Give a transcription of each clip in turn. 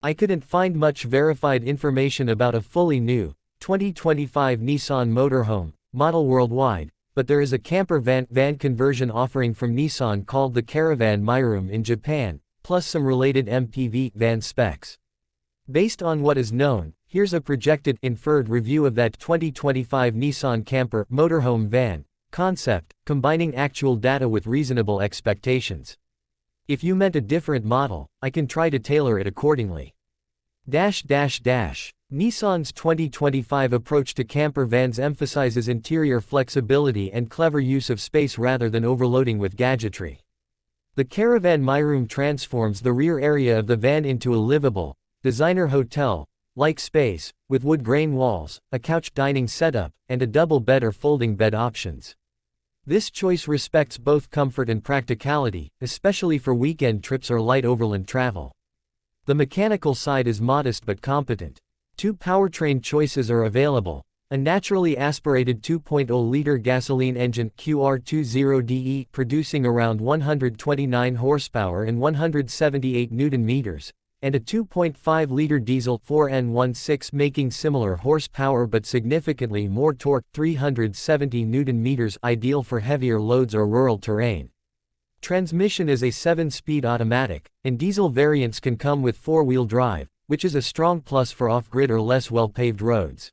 I couldn't find much verified information about a fully new 2025 Nissan Motorhome model worldwide, but there is a camper van conversion offering from Nissan called the Caravan Motorhome in Japan, plus some related MPV van specs. Based on what is known, here's a projected inferred review of that 2025 Nissan camper motorhome van concept, combining actual data with reasonable expectations. If you meant a different model, I can try to tailor it accordingly. Nissan's 2025 approach to camper vans emphasizes interior flexibility and clever use of space rather than overloading with gadgetry. The Caravan Motorhome transforms the rear area of the van into a livable, designer hotel-like space, with wood grain walls, a couch dining setup, and a double bed or folding bed options. This choice respects both comfort and practicality, especially for weekend trips or light overland travel. The mechanical side is modest but competent. Two powertrain choices are available: a naturally aspirated 2.0-liter gasoline engine QR20DE producing around 129 horsepower and 178 Nm, and a 2.5-liter diesel 4N16 making similar horsepower but significantly more torque, 370 Nm, ideal for heavier loads or rural terrain. Transmission is a 7-speed automatic, and diesel variants can come with 4-wheel drive, which is a strong plus for off-grid or less well-paved roads.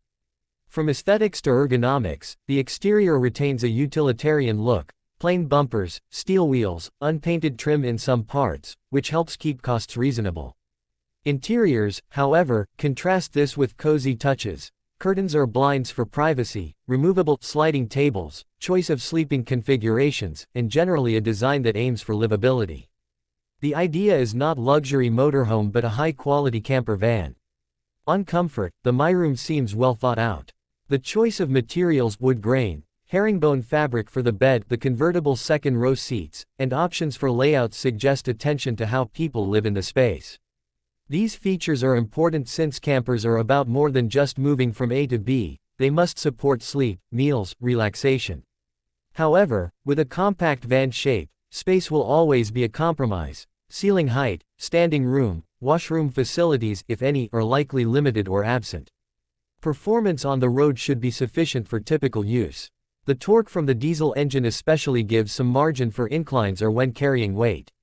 From aesthetics to ergonomics, the exterior retains a utilitarian look: plain bumpers, steel wheels, unpainted trim in some parts, which helps keep costs reasonable. Interiors, however, contrast this with cozy touches: curtains or blinds for privacy, removable sliding tables, choice of sleeping configurations, and generally a design that aims for livability. The idea is not luxury motorhome but a high-quality camper van. On comfort, the Motorhome seems well thought out. The choice of materials: wood grain, herringbone fabric for the bed, the convertible second-row seats, and options for layouts suggest attention to how people live in the space. These features are important since campers are about more than just moving from A to B, they must support sleep, meals, relaxation. However, with a compact van shape, space will always be a compromise. Ceiling height, standing room, washroom facilities, if any, are likely limited or absent. Performance on the road should be sufficient for typical use. The torque from the diesel engine especially gives some margin for inclines or when carrying weight.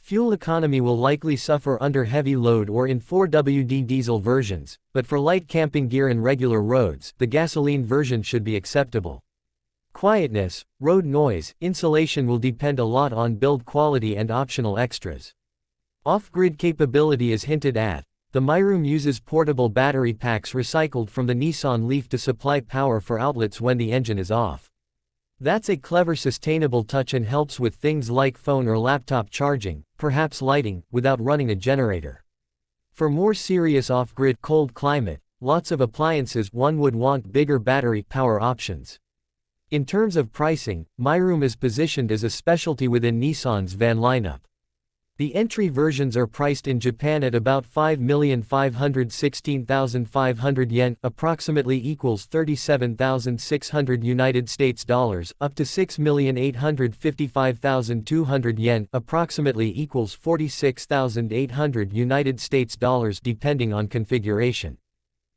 Fuel economy will likely suffer under heavy load or in 4WD diesel versions, but for light camping gear and regular roads, the gasoline version should be acceptable. Quietness, road noise, insulation will depend a lot on build quality and optional extras. Off-grid capability is hinted at. The Motorhome uses portable battery packs recycled from the Nissan Leaf to supply power for outlets when the engine is off. That's a clever sustainable touch and helps with things like phone or laptop charging, perhaps lighting, without running a generator. For more serious off-grid cold climate, lots of appliances, one would want bigger battery power options. In terms of pricing, Motorhome is positioned as a specialty within Nissan's van lineup. The entry versions are priced in Japan at about 5,516,500 yen, approximately equals 37,600 United States dollars, up to 6,855,200 yen, approximately equals 46,800 United States dollars depending on configuration.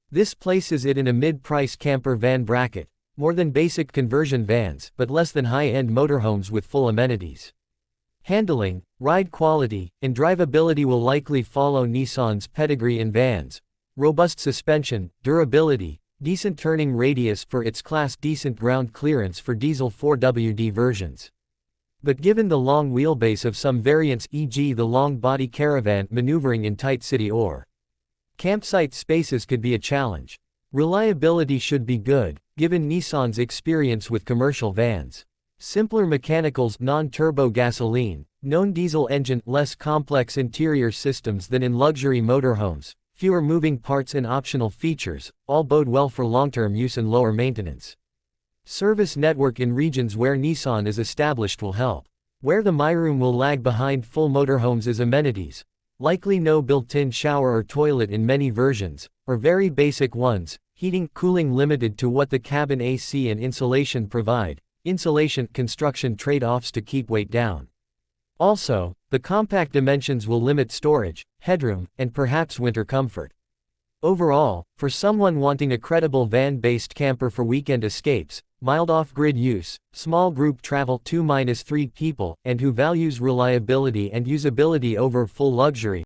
This places it in a mid-price camper van bracket, more than basic conversion vans, but less than high-end motorhomes with full amenities. Handling, ride quality, and drivability will likely follow Nissan's pedigree in vans. Robust suspension, durability, decent turning radius for its class, decent ground clearance for diesel 4WD versions. But given the long wheelbase of some variants, e.g. the long body Caravan, maneuvering in tight city or campsite spaces could be a challenge. Reliability should be good, given Nissan's experience with commercial vans. Simpler mechanicals, non-turbo gasoline, known diesel engine, less complex interior systems than in luxury motorhomes, fewer moving parts and optional features, all bode well for long-term use and lower maintenance. Service network in regions where Nissan is established will help. Where the Motorhome will lag behind full motorhomes is amenities. Likely no built-in shower or toilet in many versions, or very basic ones, heating, cooling limited to what the cabin AC and insulation provide. Insulation, construction trade-offs to keep weight down. Also, the compact dimensions will limit storage, headroom, and perhaps winter comfort. Overall, for someone wanting a credible van-based camper for weekend escapes, mild off-grid use, small group travel 2-3 people, and who values reliability and usability over full luxury,